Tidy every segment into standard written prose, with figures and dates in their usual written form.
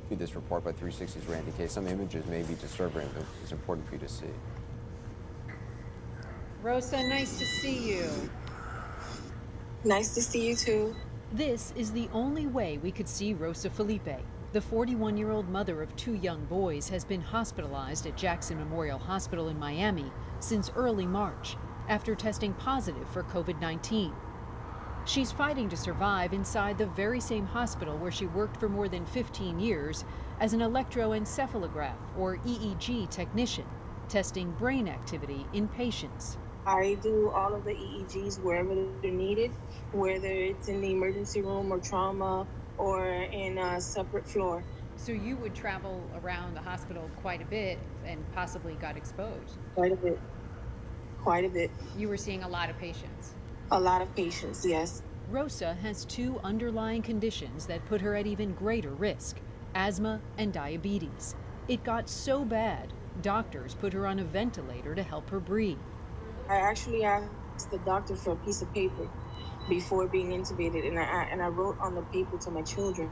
to this report by 360's Randy K. Some images may be disturbing, but it's important for you to see. Rosa, nice to see you. Nice to see you too. This is the only way we could see Rosa Felipe. The 41-year-old mother of 2 young boys has been hospitalized at Jackson Memorial Hospital in Miami since early March after testing positive for COVID-19. She's fighting to survive inside the very same hospital where she worked for more than 15 years as an electroencephalograph, or EEG technician, testing brain activity in patients. I do all of the EEGs wherever they're needed, whether it's in the emergency room or trauma or in a separate floor. So you would travel around the hospital quite a bit and possibly got exposed. Quite a bit. Quite a bit. You were seeing a lot of patients. A lot of patients, yes. Rosa has 2 underlying conditions that put her at even greater risk: asthma and diabetes. It got so bad, doctors put her on a ventilator to help her breathe. I actually asked the doctor for a piece of paper before being intubated, and I wrote on the paper to my children.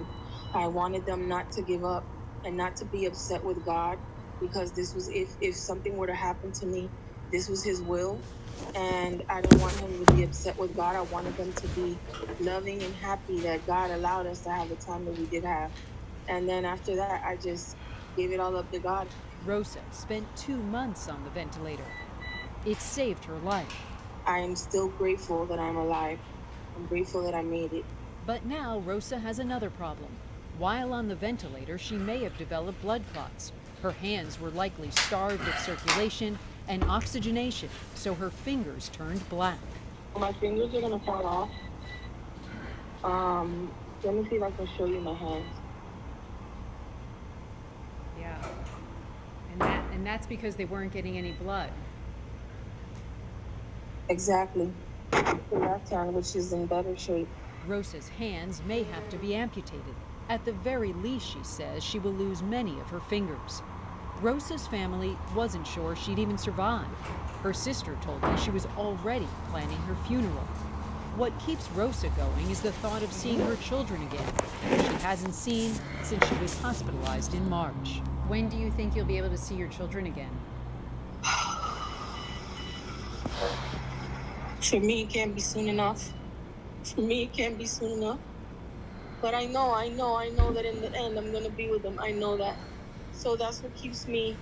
I wanted them not to give up and not to be upset with God, because this was, if something were to happen to me, this was his will, and I don't want him to be upset with God. I wanted them to be loving and happy that God allowed us to have the time that we did have. And then after that, I just gave it all up to God. Rosa spent 2 months on the ventilator. It saved her life. I am still grateful that I'm alive. I'm grateful that I made it. But now Rosa has another problem. While on the ventilator, she may have developed blood clots. Her hands were likely starved of circulation and oxygenation, so her fingers turned black. My fingers are gonna fall off. Let me see if I can show you my hands. Yeah. And that's because they weren't getting any blood. Exactly. The left hand, which is in better shape. Rosa's hands may have to be amputated. At the very least, she says, she will lose many of her fingers. Rosa's family wasn't sure she'd even survive. Her sister told me she was already planning her funeral. What keeps Rosa going is the thought of seeing her children again, who she hasn't seen since she was hospitalized in March. When do you think you'll be able to see your children again? For me, it can't be soon enough. For me, it can't be soon enough. But I know that in the end, I'm going to be with them. I know that. So that's what keeps me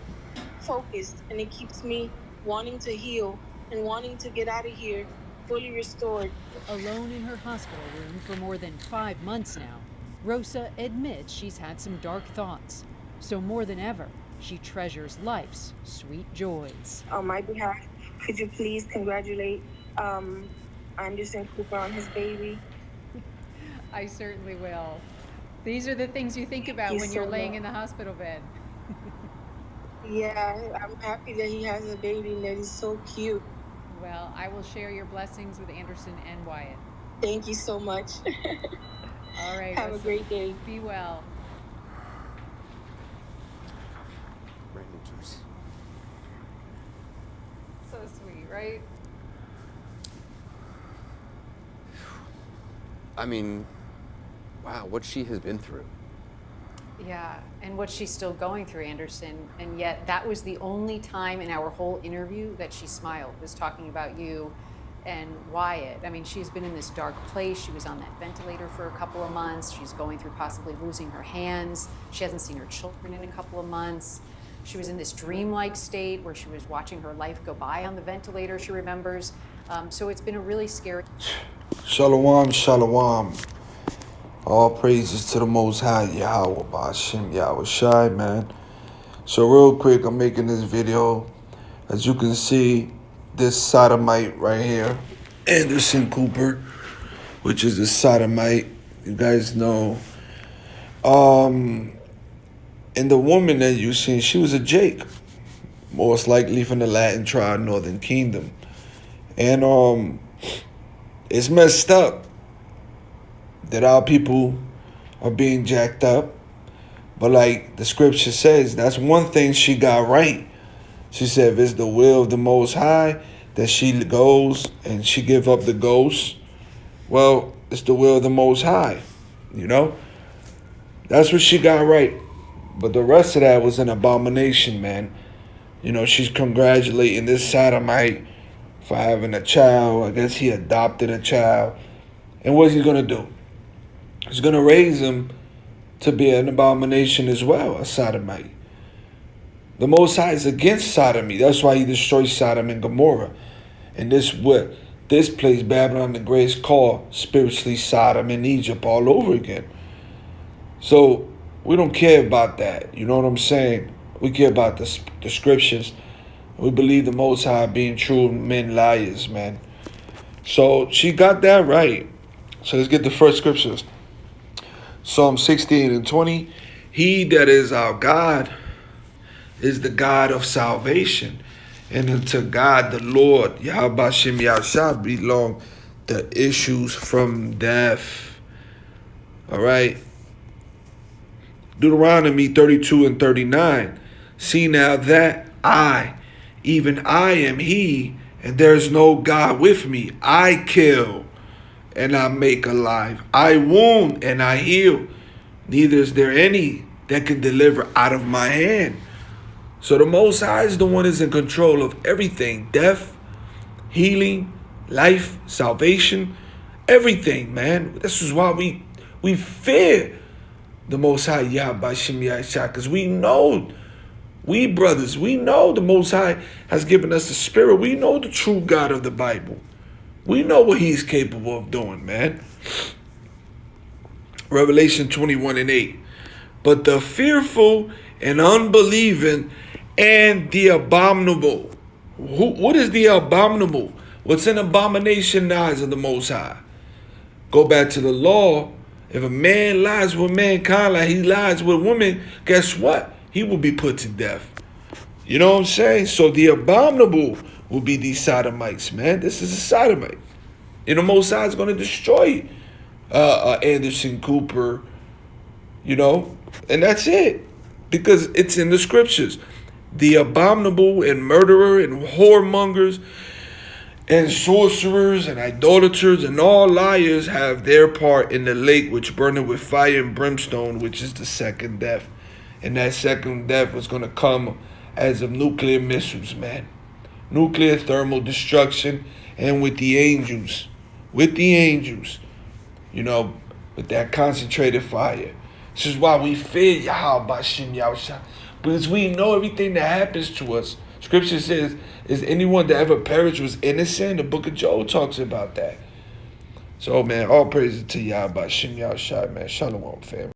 focused, and it keeps me wanting to heal and wanting to get out of here fully restored. Alone in her hospital room for more than 5 months now, Rosa admits she's had some dark thoughts. So more than ever, she treasures life's sweet joys. On my behalf, could you please congratulate Anderson Cooper on his baby? I certainly will. These are the things you think about when you're laying in the hospital bed. Yeah, I'm happy that he has a baby and that he's so cute. Well, I will share your blessings with Anderson and Wyatt. Thank you so much. All right. Have a great day. Be well. Brand new juice. So sweet, right? I mean, wow, what she has been through. Yeah, and what she's still going through, Anderson, and yet that was the only time in our whole interview that she smiled, was talking about you and Wyatt. I mean, she's been in this dark place. She was on that ventilator for a couple of months. She's going through possibly losing her hands. She hasn't seen her children in a couple of months. She was in this dreamlike state where she was watching her life go by on the ventilator, she remembers. So it's been a really scary... Shalom, shalom. All praises to the Most High, Yahweh, Ba'ashem, Yahweh Shai, man. So real quick, I'm making this video. As you can see, this sodomite right here, Anderson Cooper, which is a sodomite, you guys know. And the woman that you seen, she was a Jake, most likely from the Latin tribe, Northern Kingdom. And it's messed up that our people are being jacked up. But like the scripture says, that's one thing she got right. She said if it's the will of the Most High that she goes and she give up the ghost, well, it's the will of the Most High, you know? That's what she got right. But the rest of that was an abomination, man. You know, she's congratulating this sodomite for having a child. I guess he adopted a child. And what's he going to do? He's going to raise him to be an abomination as well, a sodomite. The Most High is against sodomy. That's why he destroyed Sodom and Gomorrah. And this place, Babylon the Great, is called spiritually Sodom and Egypt all over again. So we don't care about that. You know what I'm saying? We care about the scriptures. We believe the Most High being true, men liars, man. So she got that right. So let's get the first scriptures. Psalm 16 and 20. He that is our God is the God of salvation. And unto God the Lord, Yahweh Shem Yahshua, belong the issues from death. All right. Deuteronomy 32 and 39. See now that I, even I am he, and there is no God with me. I kill and I make alive. I wound and I heal. Neither is there any that can deliver out of my hand. So the Most High is the one that's in control of everything. Death, healing, life, salvation, everything, man. This is why we fear the Most High Yahweh Shem Yahshua, because we know, we brothers, we know the Most High has given us the Spirit. We know the true God of the Bible. We know what he's capable of doing, man. Revelation 21 and 8. But the fearful and unbelieving and the abominable. What is the abominable? What's an abomination in the eyes of the Most High? Go back to the law. If a man lies with mankind like he lies with women, guess what? He will be put to death. You know what I'm saying? So the abominable will be these sodomites, man. This is a sodomite. And the Most High is going to destroy Anderson Cooper, you know, and that's it. Because it's in the scriptures. The abominable and murderer and whoremongers and sorcerers and idolaters and all liars have their part in the lake which burneth with fire and brimstone, which is the second death. And that second death was going to come as of nuclear missiles, man. Nuclear thermal destruction, and with the angels. With the angels. You know, with that concentrated fire. This is why we fear Yahweh Shem Yahshua, because we know everything that happens to us. Scripture says, is anyone that ever perished was innocent? The book of Job talks about that. So, man, all praises to Yahweh Shem Yahshua, man. Shalom, family.